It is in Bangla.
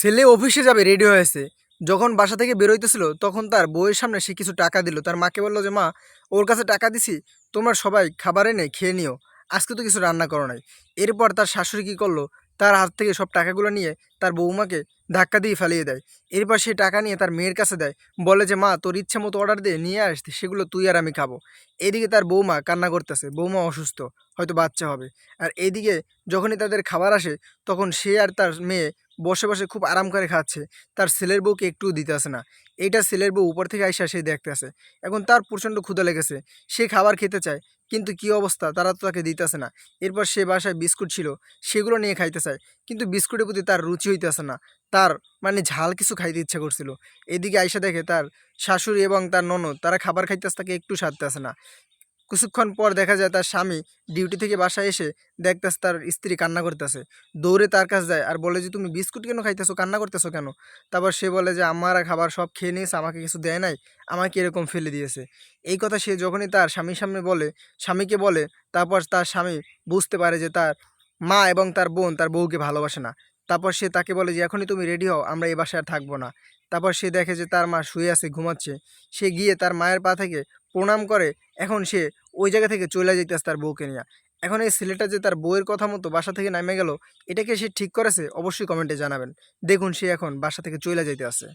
ছেলে অফিসে যাবে রেডি হয়েছে। যখন বাসা থেকে বেরোইতেছিল তখন তার বউয়ের সামনে সে কিছু টাকা দিল। তার মাকে বলল যে, "মা, ওর কাছে টাকা দিছি। তোমরা সবাই খাবার এনে খেয়ে নিও। আজকে তো কিছু রান্না করো নাই।" এরপর তার শাশুড়ি কি করলো? তার হাত থেকে সব টাকাগুলো নিয়ে তার বৌমাকে ধাক্কা দিয়ে ফেলিয়ে দেয়। এরপর সে টাকা নিয়ে তার মেয়ের কাছে দেয়। বলে যে, "মা, তোর ইচ্ছা মতো অর্ডার দিয়ে নিয়ে আস। সেগুলো তুই আর আমি খাবো।" এদিকে তার বৌমা কান্না করতেছে। বৌমা অসুস্থ, হয়তো বাচ্চা হবে। আর এদিকে যখনই তাদের খাবার আসে তখন সে আর তার মেয়ে বসে খুব আরাম করে খাচ্ছে। তার ছেলের বউকে একটুও দিতেছে না। এইটা ছেলের বউ উপর থেকে আইসা সে দেখতেছে। এখন তার প্রচণ্ড ক্ষুধা লেগেছে। সে খাবার খেতে চায়। কিন্তু কি অবস্থা, তারা তো তাকে দিতেছে না। এরপর সে বাসায় বিস্কুট ছিল, সেগুলো নিয়ে খাইতে চায়। কিন্তু বিস্কুটের প্রতি তার রুচি হইতেছে না। তার মানে ঝাল কিছু খাইতে ইচ্ছা করছিল। এদিকে আইসা দেখে তার শাশুড়ি এবং তার ননদ তারা খাবার খাইতেছে, তাকে একটু সারতেছে না। কিছুক্ষণ পর দেখা যায় তার স্বামী ডিউটি থেকে বাসায় এসে দেখতেছে তার স্ত্রী কান্না করতেছে। দৌড়ে তার কাছে যায় আর বলে যে, "তুমি বিস্কুট কেন খাইতেছো? কান্না করতেছো কেন?" তারপর সে বলে যে, "আমার খাবার সব খেয়ে নিয়েছে, আমাকে কিছু দেয় নাই, আমাকে এরকম ফেলে দিয়েছে।" এই কথা সে যখনই তার স্বামীর সামনে বলে, স্বামীকে বলে, তারপর তার স্বামী বুঝতে পারে যে তার মা এবং তার বোন তার বউকে ভালোবাসে না। তারপর সে তাকে বলে যে, "এখনই তুমি রেডি হও, আমরা এই বাসায় আর থাকবো না।" তারপর সে দেখে যে তার মা শুয়ে আছে, ঘুমাচ্ছে। সে গিয়ে তার মায়ের পা থেকে প্রণাম করে। এখন সে ওই জায়গা থেকে চইলা যাইতেছে তার বউকে নিয়া। এখন এই ছেলেটা যে তার বউয়ের কথা মতো বাসা থেকে নাইমা গেল, এটাকে সে ঠিক করেছে? অবশ্যই কমেন্টে জানাবেন। দেখুন সে এখন বাসা থেকে চইলা যাইতে আছে।